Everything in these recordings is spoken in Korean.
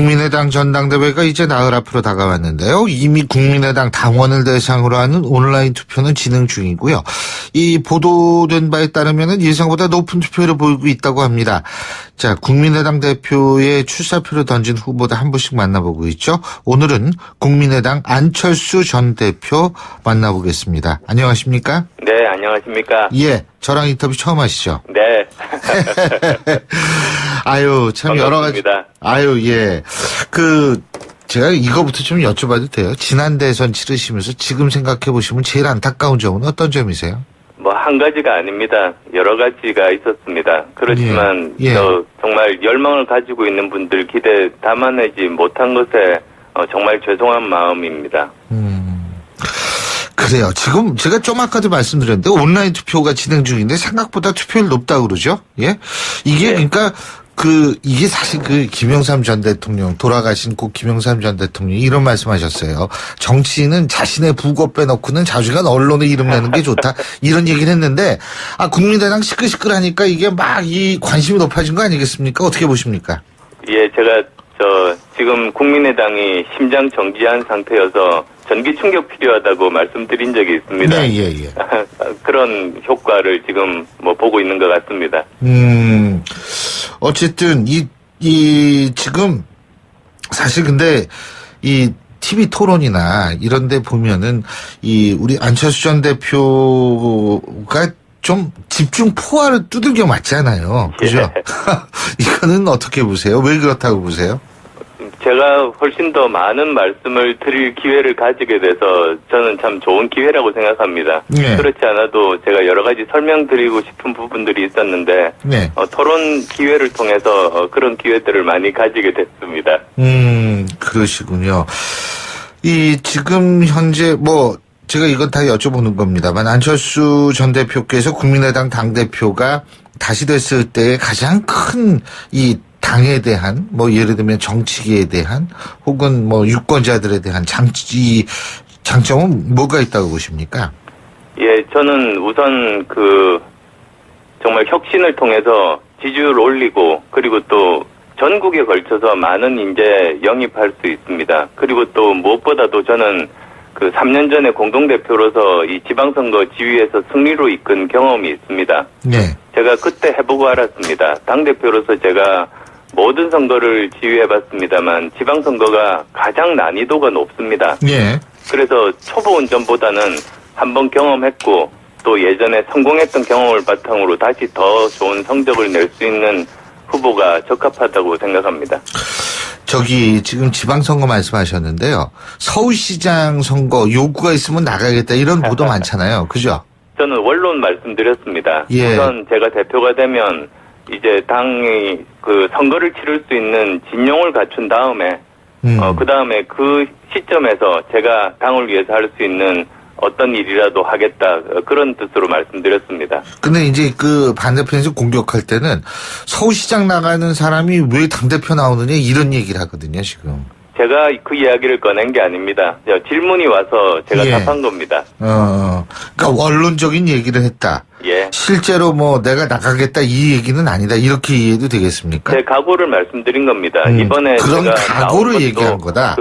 국민의당 전당대회가 이제 나흘 앞으로 다가왔는데요. 이미 국민의당 당원을 대상으로 하는 온라인 투표는 진행 중이고요. 이 보도된 바에 따르면 예상보다 높은 투표를 보이고 있다고 합니다. 자, 국민의당 대표의 출사표를 던진 후보들 한 분씩 만나보고 있죠. 오늘은 국민의당 안철수 전 대표 만나보겠습니다. 안녕하십니까? 네, 안녕하십니까? 예, 저랑 인터뷰 처음 하시죠? 네. 아유, 참 반갑습니다. 여러 가지. 아유, 예. 제가 이거부터 좀 여쭤봐도 돼요? 지난 대선 치르시면서 지금 생각해 보시면 제일 안타까운 점은 어떤 점이세요? 뭐, 한 가지가 아닙니다. 여러 가지가 있었습니다. 그렇지만, 예. 정말 열망을 가지고 있는 분들 기대 담아내지 못한 것에 정말 죄송한 마음입니다. 그래요. 지금 제가 좀 아까도 말씀드렸는데 온라인 투표가 진행 중인데 생각보다 투표율 높다고 그러죠? 예? 이게 예. 그러니까 이게 사실 김영삼 전 대통령, 돌아가신 김영삼 전 대통령이 이런 말씀하셨어요. 정치인은 자신의 부고 빼놓고는 자주간 언론의 이름 내는 게 좋다. 이런 얘기를 했는데, 국민의당 시끌시끌하니까 이게 막 관심이 높아진 거 아니겠습니까? 어떻게 보십니까? 예, 제가 지금 국민의당이 심장 정지한 상태여서 전기 충격 필요하다고 말씀드린 적이 있습니다. 네, 예. 그런 효과를 지금 보고 있는 것 같습니다. 어쨌든 지금 사실 근데 이 TV 토론이나 이런 데 보면은 우리 안철수 전 대표가 좀 집중 포화를 두들겨 맞잖아요. 그죠? 예. 이거는 어떻게 보세요? 왜 그렇다고 보세요? 제가 훨씬 더 많은 말씀을 드릴 기회를 가지게 돼서 저는 참 좋은 기회라고 생각합니다. 네. 그렇지 않아도 제가 여러 가지 설명드리고 싶은 부분들이 있었는데 네. 토론 기회를 통해서 그런 기회들을 많이 가지게 됐습니다. 그러시군요. 지금 현재 제가 이건 다 여쭤보는 겁니다만 안철수 전 대표께서 국민의당 당대표가 다시 됐을 때 가장 큰 당에 대한 예를 들면 정치계에 대한 혹은 유권자들에 대한 장점은 뭐가 있다고 보십니까? 예, 저는 우선 정말 혁신을 통해서 지지율을 올리고 그리고 또 전국에 걸쳐서 많은 인재 영입할 수 있습니다. 그리고 또 무엇보다도 저는 3년 전에 공동대표로서 이 지방선거 지휘에서 승리로 이끈 경험이 있습니다. 네. 제가 그때 해보고 알았습니다. 당대표로서 제가 모든 선거를 지휘해봤습니다만 지방선거가 가장 난이도가 높습니다. 예. 그래서 초보 운전보다는 한번 경험했고 또 예전에 성공했던 경험을 바탕으로 다시 더 좋은 성적을 낼 수 있는 후보가 적합하다고 생각합니다. 지금 지방선거 말씀하셨는데요. 서울시장 선거 요구가 있으면 나가겠다 이런 보도 많잖아요. 그죠? 저는 원론 말씀드렸습니다. 예. 우선 제가 대표가 되면 이제 당이 선거를 치를 수 있는 진용을 갖춘 다음에 그 다음에 그 시점에서 제가 당을 위해서 할 수 있는 어떤 일이라도 하겠다 그런 뜻으로 말씀드렸습니다. 근데 이제 반대편에서 공격할 때는 서울시장 나가는 사람이 왜 당대표 나오느냐 이런 얘기를 하거든요, 지금. 제가 그 이야기를 꺼낸 게 아닙니다. 질문이 와서 제가 예. 답한 겁니다. 그러니까 원론적인 얘기를 했다. 예. 실제로 내가 나가겠다 이 얘기는 아니다. 이렇게 이해해도 되겠습니까? 제 각오를 말씀드린 겁니다. 이번에 그런 제가 각오를 나온 얘기한 것도 거다.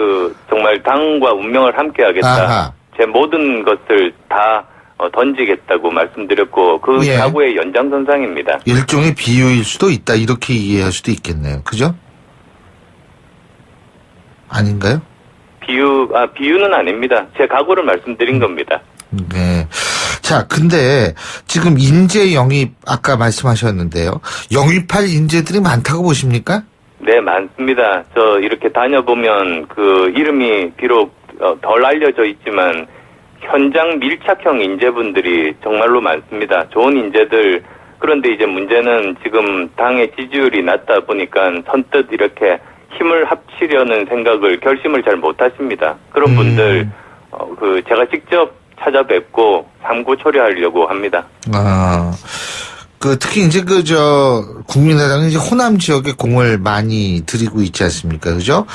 정말 당과 운명을 함께 하겠다. 아하. 제 모든 것을 다 던지겠다고 말씀드렸고 예. 각오의 연장선상입니다. 일종의 비유일 수도 있다. 이렇게 이해할 수도 있겠네요. 그죠? 아닌가요? 비유는 아닙니다. 제 각오를 말씀드린 겁니다. 네. 자, 근데 지금 인재 영입 아까 말씀하셨는데요. 영입할 인재들이 많다고 보십니까? 네, 많습니다. 이렇게 다녀보면 이름이 비록 덜 알려져 있지만 현장 밀착형 인재분들이 정말로 많습니다. 좋은 인재들. 그런데 이제 문제는 지금 당의 지지율이 낮다 보니까 선뜻 이렇게 힘을 합치려는 결심을 잘 못하십니다. 그런 분들 제가 직접 찾아뵙고 삼고 초려하려고 합니다. 특히 이제 국민의당은 이제 호남 지역에 공을 많이 들이고 있지 않습니까? 그죠?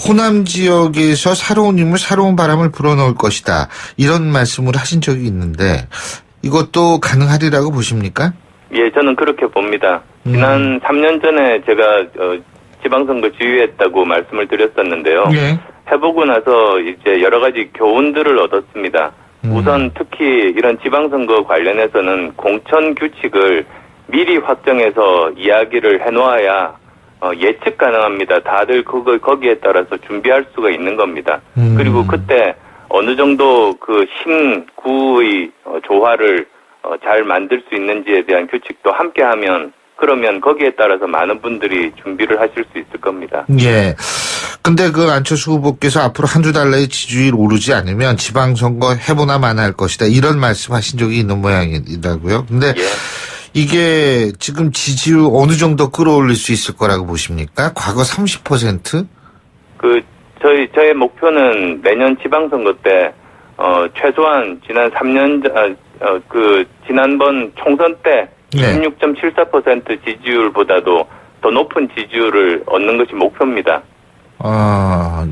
호남 지역에서 새로운 인물, 새로운 바람을 불어넣을 것이다. 이런 말씀을 하신 적이 있는데 이것도 가능하리라고 보십니까? 예, 저는 그렇게 봅니다. 지난 3년 전에 제가 지방선거 지휘했다고 말씀을 드렸었는데요. 예. 해보고 나서 이제 여러 가지 교훈들을 얻었습니다. 우선 특히 이런 지방선거 관련해서는 공천 규칙을 미리 확정해서 이야기를 해놓아야 예측 가능합니다. 다들 거기에 따라서 준비할 수가 있는 겁니다. 그리고 그때 어느 정도 그 신구의 조화를 잘 만들 수 있는지에 대한 규칙도 함께하면 그러면 거기에 따라서 많은 분들이 준비를 하실 수 있을 겁니다. 예. 근데 그 안철수 후보께서 앞으로 한두 달 내에 지지율 오르지 않으면 지방선거 해보나 마나 할 것이다. 이런 말씀 하신 적이 있는 모양이라고요. 근데 예. 이게 지금 지지율 어느 정도 끌어올릴 수 있을 거라고 보십니까? 과거 30%? 저의 목표는 내년 지방선거 때, 최소한 지난 3년, 지난번 총선 때 네. 16.74% 지지율보다도 더 높은 지지율을 얻는 것이 목표입니다.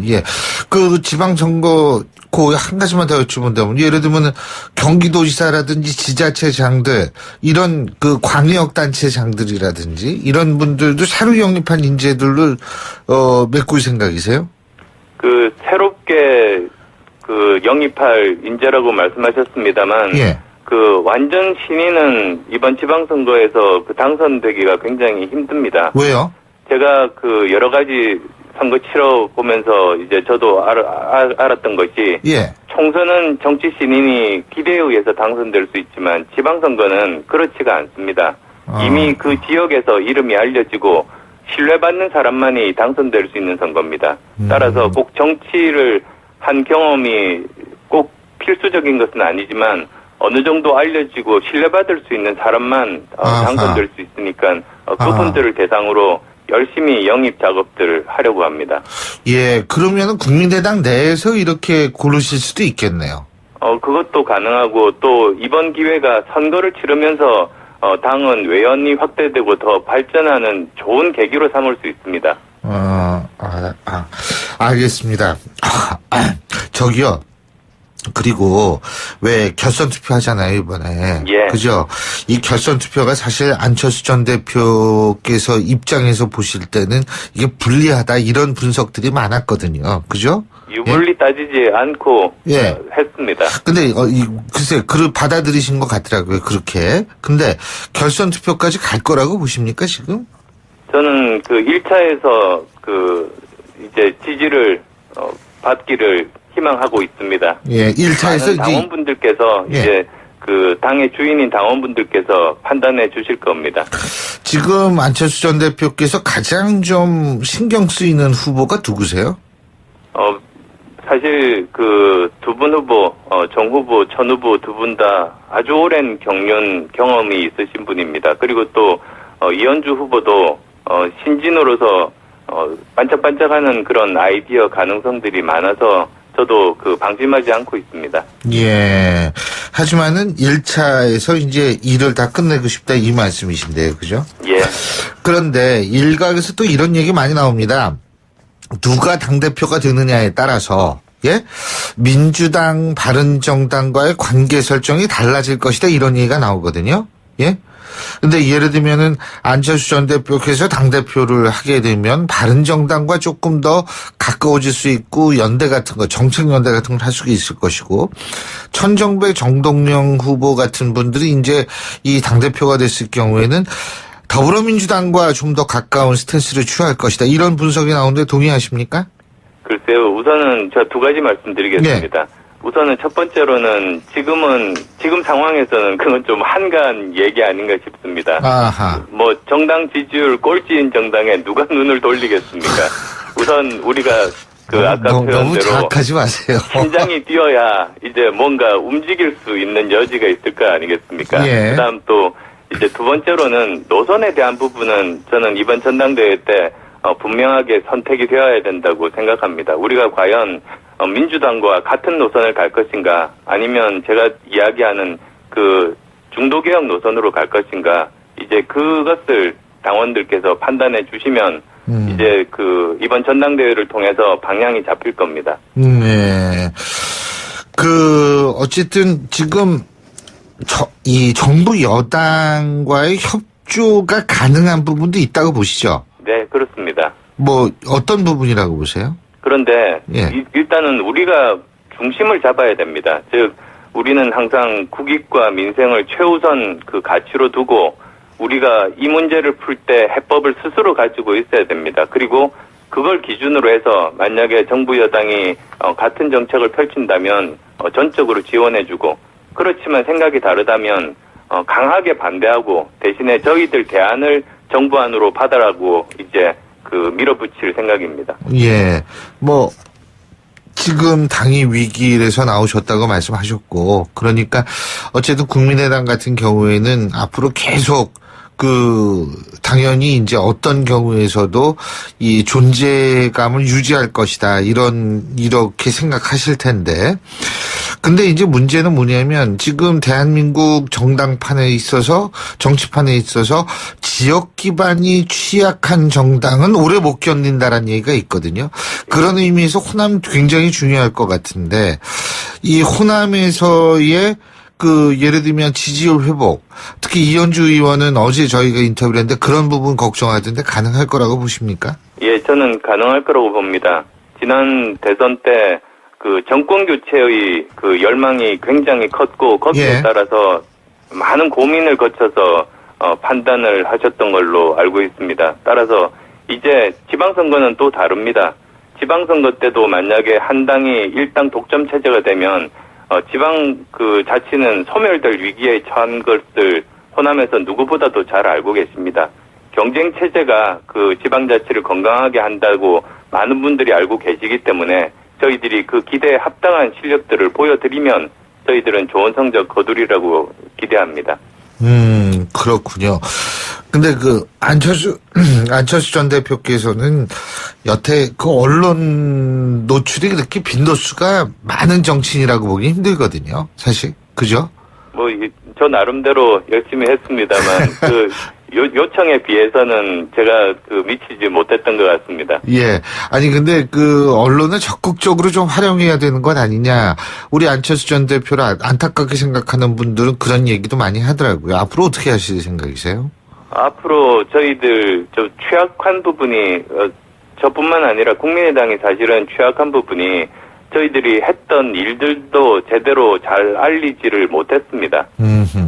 예. 그 지방선거, 한 가지만 더 여쭤본다면, 예를 들면 경기도지사라든지 지자체장들, 이런 그 광역단체장들이라든지, 이런 분들도 새로 영입한 인재들을, 메꿀 생각이세요? 새롭게, 영입할 인재라고 말씀하셨습니다만, 예. 완전 신인은 이번 지방선거에서 당선되기가 굉장히 힘듭니다. 왜요? 제가 여러 가지 선거 치러보면서 이제 저도 알았던 것이, 예. 총선은 정치 신인이 기대에 의해서 당선될 수 있지만 지방선거는 그렇지가 않습니다. 이미 그 지역에서 이름이 알려지고 신뢰받는 사람만이 당선될 수 있는 선거입니다. 따라서 꼭 정치를 한 경험이 꼭 필수적인 것은 아니지만 어느 정도 알려지고 신뢰받을 수 있는 사람만 당선될 수 있으니까 그분들을 대상으로 열심히 영입 작업들을 하려고 합니다. 예, 그러면은 국민의당 내에서 이렇게 고르실 수도 있겠네요. 그것도 가능하고 또 이번 기회가 선거를 치르면서 당은 외연이 확대되고 더 발전하는 좋은 계기로 삼을 수 있습니다. 알겠습니다. 저기요. 그리고 왜 결선 투표 하잖아요, 이번에. 예. 그죠? 이 결선 투표가 사실 안철수 전 대표께서 입장에서 보실 때는 이게 불리하다 이런 분석들이 많았거든요. 그죠? 유불리 따지지 않고 예. 했습니다. 근데 글쎄 그를 받아들이신 것 같더라고요. 그렇게. 근데 결선 투표까지 갈 거라고 보십니까, 지금? 저는 1차에서 이제 지지를 받기를 희망하고 있습니다. 예, 1차에서 이제 당원분들께서 예. 이제 당의 주인인 당원분들께서 판단해 주실 겁니다. 지금 안철수 전 대표께서 가장 좀 신경 쓰이는 후보가 누구세요? 사실 두 분 후보, 정 후보, 천 후보 두 분 다 아주 오랜 경험이 있으신 분입니다. 그리고 또 이현주 후보도 신진으로서 반짝반짝하는 그런 아이디어 가능성들이 많아서 저도 방심하지 않고 있습니다. 예. 하지만은 1차에서 이제 일을 다 끝내고 싶다 이 말씀이신데요. 그죠? 예. 그런데 일각에서 또 이런 얘기 많이 나옵니다. 누가 당대표가 되느냐에 따라서 예? 민주당, 바른정당과의 관계 설정이 달라질 것이다 이런 얘기가 나오거든요. 예? 근데 예를 들면은 안철수 전 대표께서 당대표를 하게 되면 바른정당과 조금 더 가까워질 수 있고 연대 같은 거, 정책연대 같은 걸 할 수 있을 것이고 천정배, 정동영 후보 같은 분들이 이제 이 당대표가 됐을 경우에는 더불어민주당과 좀 더 가까운 스탠스를 취할 것이다. 이런 분석이 나오는데 동의하십니까? 글쎄요. 우선은 저 두 가지 말씀드리겠습니다. 네. 우선은 첫 번째로는 지금 상황에서는 그건 좀 한가한 얘기 아닌가 싶습니다. 아하. 정당 지지율 꼴찌인 정당에 누가 눈을 돌리겠습니까? 우선 우리가 아까 너무 표현대로 자학하지 마세요. 심장이 뛰어야 이제 뭔가 움직일 수 있는 여지가 있을 거 아니겠습니까? 예. 그다음 또 이제 두 번째로는 노선에 대한 부분은 저는 이번 전당대회 때 분명하게 선택이 되어야 된다고 생각합니다. 우리가 과연 민주당과 같은 노선을 갈 것인가 아니면 제가 이야기하는 중도개혁 노선으로 갈 것인가 이제 그것을 당원들께서 판단해 주시면 이제 이번 전당대회를 통해서 방향이 잡힐 겁니다. 네. 어쨌든 지금 이 정부 여당과의 협조가 가능한 부분도 있다고 보시죠? 네, 그렇습니다. 뭐 어떤 부분이라고 보세요? 그런데 예. 일단은 우리가 중심을 잡아야 됩니다. 즉 우리는 항상 국익과 민생을 최우선 그 가치로 두고 우리가 이 문제를 풀 때 해법을 스스로 가지고 있어야 됩니다. 그리고 그걸 기준으로 해서 만약에 정부 여당이 같은 정책을 펼친다면 전적으로 지원해주고, 그렇지만 생각이 다르다면 강하게 반대하고 대신에 저희들 대안을 정부 안으로 받아라고 이제 그 밀어붙일 생각입니다. 예. 뭐 지금 당이 위기에서 나오셨다고 말씀하셨고, 그러니까 어쨌든 국민의당 같은 경우에는 앞으로 계속 당연히 이제 어떤 경우에서도 이 존재감을 유지할 것이다. 이렇게 생각하실 텐데. 근데 이제 문제는 뭐냐면 지금 대한민국 정당판에 있어서, 정치판에 있어서 지역 기반이 취약한 정당은 오래 못 견딘다라는 얘기가 있거든요. 그런 의미에서 호남 굉장히 중요할 것 같은데, 이 호남에서의 예를 들면 지지율 회복, 특히 이현주 의원은 어제 저희가 인터뷰를 했는데 그런 부분 걱정하던데 가능할 거라고 보십니까? 예, 저는 가능할 거라고 봅니다. 지난 대선 때 그 정권 교체의 그 열망이 굉장히 컸고, 거기에 예. 따라서 많은 고민을 거쳐서 판단을 하셨던 걸로 알고 있습니다. 따라서 이제 지방선거는 또 다릅니다. 지방선거 때도 만약에 한 당이 일당 독점 체제가 되면 지방 그 자치는 소멸될 위기에 처한 것을 호남에서 누구보다도 잘 알고 계십니다. 경쟁 체제가 그 지방 자치를 건강하게 한다고 많은 분들이 알고 계시기 때문에 저희들이 그 기대에 합당한 실력들을 보여드리면 저희들은 좋은 성적 거두리라고 기대합니다. 그렇군요. 근데 안철수 전 대표께서는 여태 언론 노출이 그렇게 빈도수가 많은 정치인이라고 보기 힘들거든요. 사실. 그죠? 저 나름대로 열심히 했습니다만, 요청에 비해서는 제가 미치지 못했던 것 같습니다. 예. 아니, 근데 언론을 적극적으로 좀 활용해야 되는 건 아니냐. 우리 안철수 전 대표를 안타깝게 생각하는 분들은 그런 얘기도 많이 하더라고요. 앞으로 어떻게 하실 생각이세요? 앞으로 저희들 취약한 부분이, 저뿐만 아니라 국민의당이 사실은 취약한 부분이 저희들이 했던 일들도 제대로 잘 알리지를 못했습니다.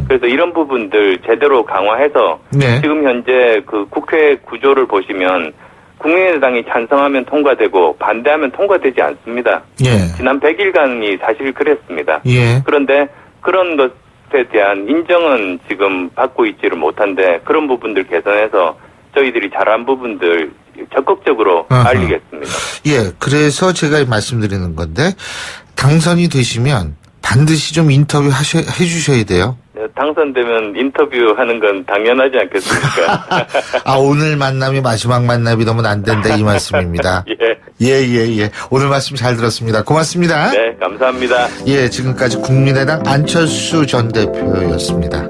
그래서 이런 부분들 제대로 강화해서 네. 지금 현재 그 국회 구조를 보시면 국민의당이 찬성하면 통과되고 반대하면 통과되지 않습니다. 예. 지난 100일간이 사실 그랬습니다. 예. 그런데 그런 것에 대한 인정은 지금 받고 있지를 못한데 그런 부분들 개선해서 저희들이 잘한 부분들 적극적으로 알리겠습니다. 예, 그래서 제가 말씀드리는 건데 당선이 되시면 반드시 좀 인터뷰 해주셔야 돼요. 당선되면 인터뷰하는 건 당연하지 않겠습니까? 오늘 만남이 마지막 만남이 되면 안 된다 이 말씀입니다. 예. 오늘 말씀 잘 들었습니다. 고맙습니다. 네, 감사합니다. 예, 지금까지 국민의당 안철수 전 대표였습니다.